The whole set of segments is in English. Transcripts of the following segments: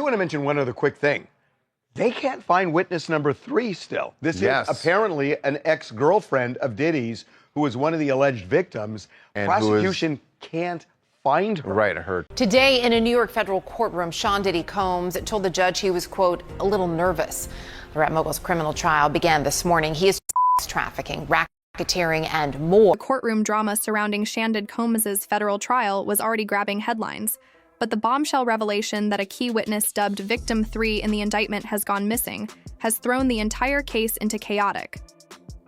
want to mention one other quick thing. They can't find witness number 3 still. This is apparently an ex-girlfriend of Diddy's who was one of the alleged victims. And prosecution can't find her. Right, her. Today in a New York federal courtroom, Sean Diddy Combs told the judge he was, quote, a little nervous. The rap mogul's criminal trial began this morning. He is trafficking, racketeering, and more. The courtroom drama surrounding Shandid Combs' federal trial was already grabbing headlines. But the bombshell revelation that a key witness dubbed Victim 3 in the indictment has gone missing has thrown the entire case into chaotic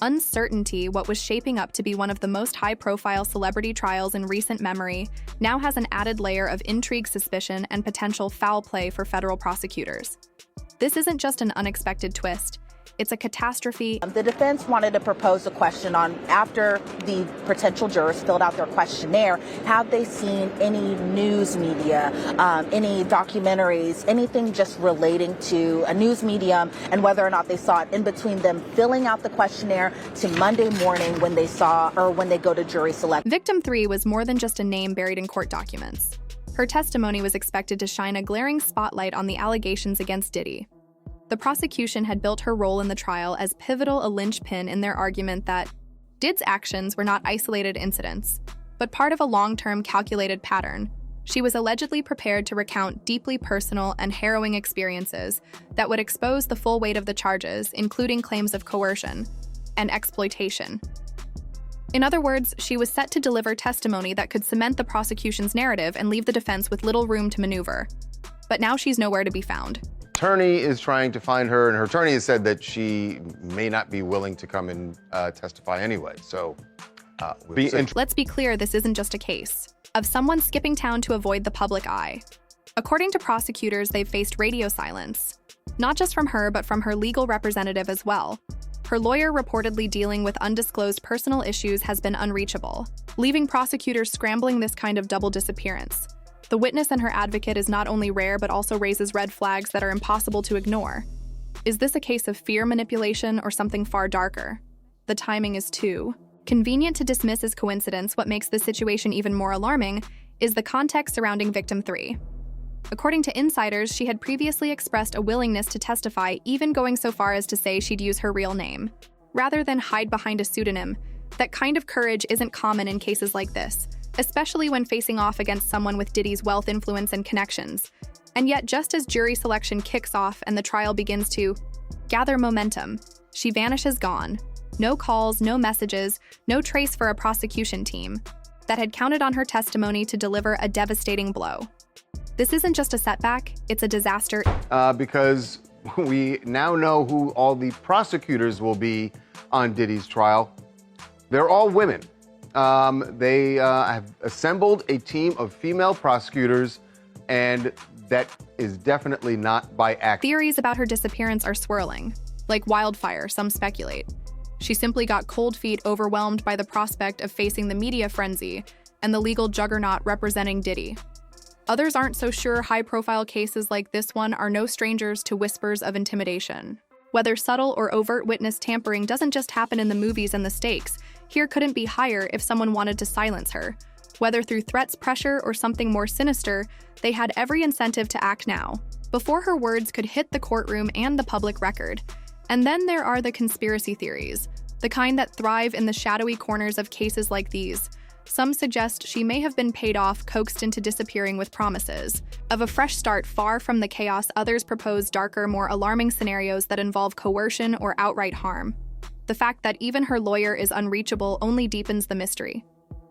uncertainty. What was shaping up to be one of the most high-profile celebrity trials in recent memory now has an added layer of intrigue, suspicion, and potential foul play for federal prosecutors. This isn't just an unexpected twist. It's a catastrophe. The defense wanted to propose a question on, after the potential jurors filled out their questionnaire, have they seen any news media, any documentaries, anything just relating to a news medium, and whether or not they saw it in between them filling out the questionnaire to Monday morning when they saw, or when they go to jury select. Victim 3 was more than just a name buried in court documents. Her testimony was expected to shine a glaring spotlight on the allegations against Diddy. The prosecution had built her role in the trial as pivotal, a linchpin in their argument that Did's actions were not isolated incidents, but part of a long-term calculated pattern. She was allegedly prepared to recount deeply personal and harrowing experiences that would expose the full weight of the charges, including claims of coercion and exploitation. In other words, she was set to deliver testimony that could cement the prosecution's narrative and leave the defense with little room to maneuver. But now she's nowhere to be found. Attorney is trying to find her, and her attorney has said that she may not be willing to come and testify anyway. So, let's be clear, this isn't just a case of someone skipping town to avoid the public eye. According to prosecutors, they've faced radio silence, not just from her, but from her legal representative as well. Her lawyer, reportedly dealing with undisclosed personal issues, has been unreachable, leaving prosecutors scrambling this kind of double disappearance. The witness and her advocate is not only rare, but also raises red flags that are impossible to ignore. Is this a case of fear manipulation or something far darker? The timing is too convenient to dismiss as coincidence. What makes this situation even more alarming is the context surrounding Victim 3. According to insiders, she had previously expressed a willingness to testify, even going so far as to say she'd use her real name, rather than hide behind a pseudonym. That kind of courage isn't common in cases like this, especially when facing off against someone with Diddy's wealth, influence, and connections. And yet, just as jury selection kicks off and the trial begins to gather momentum, she vanishes gone. No calls, no messages, no trace for a prosecution team that had counted on her testimony to deliver a devastating blow. This isn't just a setback, it's a disaster. Because we now know who all the prosecutors will be on Diddy's trial. They're all women. They have assembled a team of female prosecutors, and that is definitely not by accident. Theories about her disappearance are swirling. Like wildfire, some speculate. She simply got cold feet, overwhelmed by the prospect of facing the media frenzy and the legal juggernaut representing Diddy. Others aren't so sure. High-profile cases like this one are no strangers to whispers of intimidation. Whether subtle or overt witness tampering doesn't just happen in the movies, and the stakes here couldn't be higher if someone wanted to silence her. Whether through threats, pressure, or something more sinister, they had every incentive to act now, before her words could hit the courtroom and the public record. And then there are the conspiracy theories, the kind that thrive in the shadowy corners of cases like these. Some suggest she may have been paid off, coaxed into disappearing with promises of a fresh start far from the chaos. Others propose darker, more alarming scenarios that involve coercion or outright harm. The fact that even her lawyer is unreachable only deepens the mystery.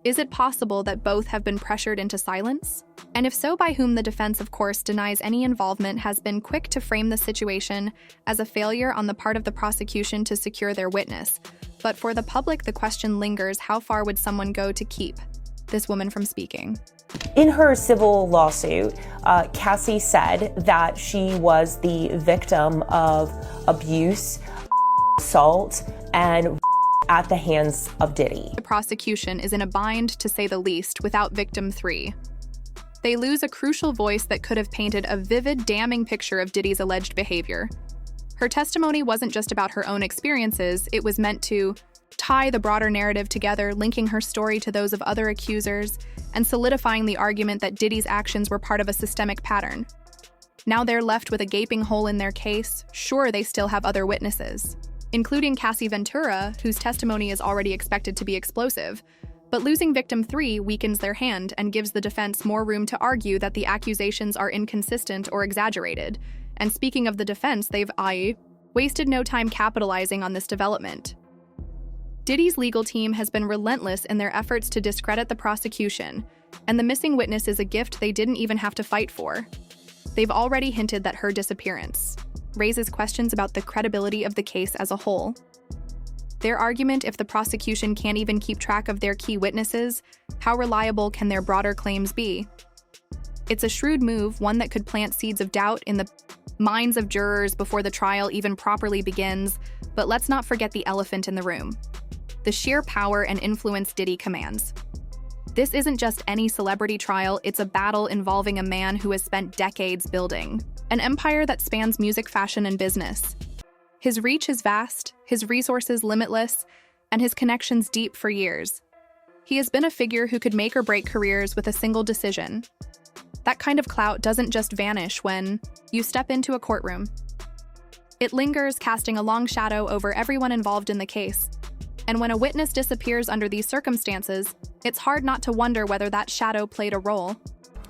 Is it possible that both have been pressured into silence? And if so, by whom? The defense, of course, denies any involvement, has been quick to frame the situation as a failure on the part of the prosecution to secure their witness. But for the public, the question lingers: how far would someone go to keep this woman from speaking? In her civil lawsuit, Cassie said that she was the victim of abuse, assault, and at the hands of Diddy. The prosecution is in a bind, to say the least, without Victim 3. They lose a crucial voice that could have painted a vivid, damning picture of Diddy's alleged behavior. Her testimony wasn't just about her own experiences, it was meant to tie the broader narrative together, linking her story to those of other accusers, and solidifying the argument that Diddy's actions were part of a systemic pattern. Now they're left with a gaping hole in their case. Sure, they still have other witnesses, including Cassie Ventura, whose testimony is already expected to be explosive. But losing victim 3 weakens their hand and gives the defense more room to argue that the accusations are inconsistent or exaggerated. And speaking of the defense, they've wasted no time capitalizing on this development. Diddy's legal team has been relentless in their efforts to discredit the prosecution, and the missing witness is a gift they didn't even have to fight for. They've already hinted that her disappearance raises questions about the credibility of the case as a whole. Their argument, if the prosecution can't even keep track of their key witnesses, how reliable can their broader claims be? It's a shrewd move, one that could plant seeds of doubt in the minds of jurors before the trial even properly begins, but let's not forget the elephant in the room: the sheer power and influence Diddy commands. This isn't just any celebrity trial, it's a battle involving a man who has spent decades building an empire that spans music, fashion, and business. His reach is vast, his resources limitless, and his connections deep for years. He has been a figure who could make or break careers with a single decision. That kind of clout doesn't just vanish when you step into a courtroom. It lingers, casting a long shadow over everyone involved in the case. And when a witness disappears under these circumstances, it's hard not to wonder whether that shadow played a role.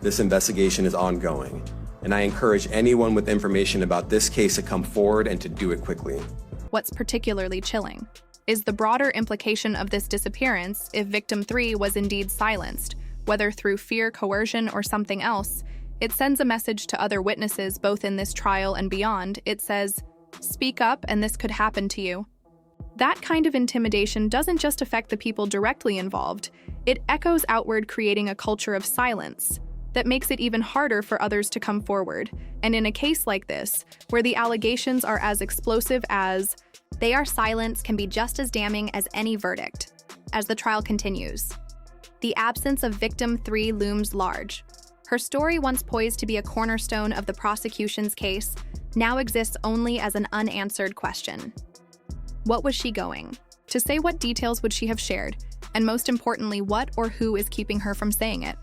This investigation is ongoing, and I encourage anyone with information about this case to come forward and to do it quickly. What's particularly chilling is the broader implication of this disappearance if victim 3 was indeed silenced, whether through fear, coercion, or something else. It sends a message to other witnesses both in this trial and beyond. It says, "Speak up and this could happen to you." That kind of intimidation doesn't just affect the people directly involved, it echoes outward, creating a culture of silence that makes it even harder for others to come forward. And in a case like this, where the allegations are as explosive as their silence can be just as damning as any verdict. As the trial continues, the absence of victim 3 looms large. Her story, once poised to be a cornerstone of the prosecution's case, now exists only as an unanswered question. What was she going to say? What details would she have shared? And most importantly, what or who is keeping her from saying it?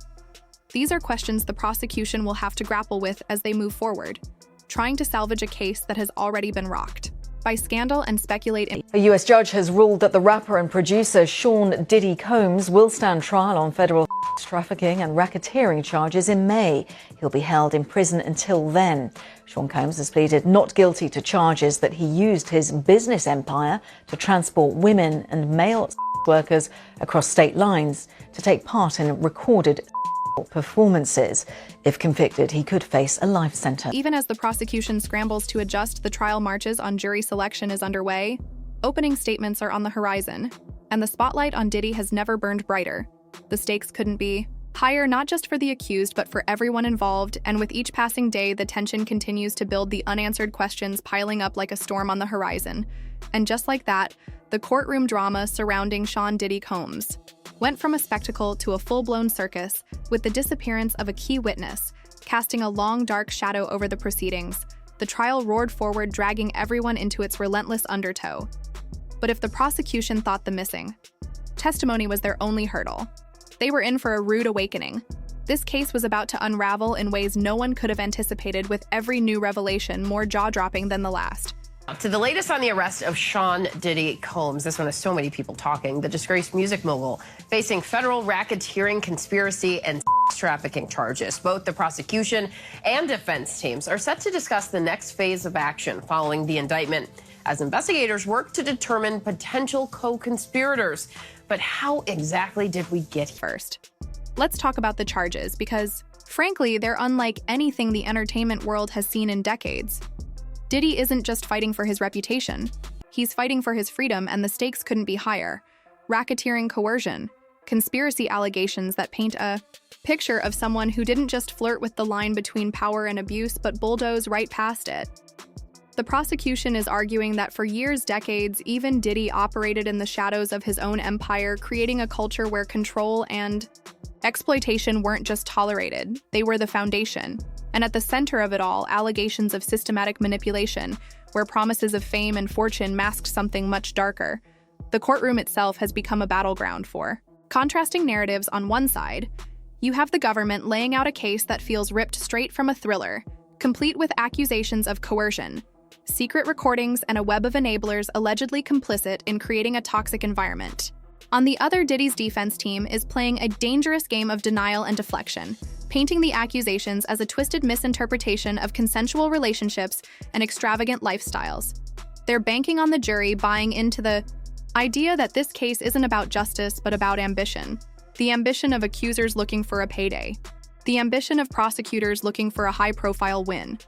These are questions the prosecution will have to grapple with as they move forward, trying to salvage a case that has already been rocked by scandal and speculate. A U.S. judge has ruled that the rapper and producer Sean Diddy Combs will stand trial on federal trafficking and racketeering charges in May. He'll be held in prison until then. Sean Combs has pleaded not guilty to charges that he used his business empire to transport women and male workers across state lines to take part in recorded performances. If convicted, he could face a life sentence. Even as the prosecution scrambles to adjust the trial marches on jury selection is underway, opening statements are on the horizon, and the spotlight on Diddy has never burned brighter. The stakes couldn't be higher, not just for the accused, but for everyone involved, and with each passing day, the tension continues to build, the unanswered questions piling up like a storm on the horizon. And just like that, the courtroom drama surrounding Sean Diddy Combs went from a spectacle to a full-blown circus, with the disappearance of a key witness, casting a long, dark shadow over the proceedings. The trial roared forward, dragging everyone into its relentless undertow. But if the prosecution thought the missing testimony was their only hurdle, they were in for a rude awakening. This case was about to unravel in ways no one could have anticipated, with every new revelation more jaw-dropping than the last. To the latest on the arrest of Sean Diddy Combs. This one has so many people talking. The disgraced music mogul facing federal racketeering, conspiracy, and trafficking charges. Both the prosecution and defense teams are set to discuss the next phase of action following the indictment, as investigators work to determine potential co-conspirators. But how exactly did we get here? First, let's talk about the charges, because, frankly, they're unlike anything the entertainment world has seen in decades. Diddy isn't just fighting for his reputation. He's fighting for his freedom, and the stakes couldn't be higher. Racketeering, coercion, conspiracy allegations that paint a picture of someone who didn't just flirt with the line between power and abuse, but bulldoze right past it. The prosecution is arguing that for years, decades, even Diddy operated in the shadows of his own empire, creating a culture where control and exploitation weren't just tolerated, they were the foundation. And at the center of it all, allegations of systematic manipulation, where promises of fame and fortune masked something much darker. The courtroom itself has become a battleground for contrasting narratives. On one side, you have the government laying out a case that feels ripped straight from a thriller, complete with accusations of coercion, secret recordings, and a web of enablers allegedly complicit in creating a toxic environment. On the other, Diddy's defense team is playing a dangerous game of denial and deflection, painting the accusations as a twisted misinterpretation of consensual relationships and extravagant lifestyles. They're banking on the jury buying into the idea that this case isn't about justice but about ambition. The ambition of accusers looking for a payday. The ambition of prosecutors looking for a high-profile win.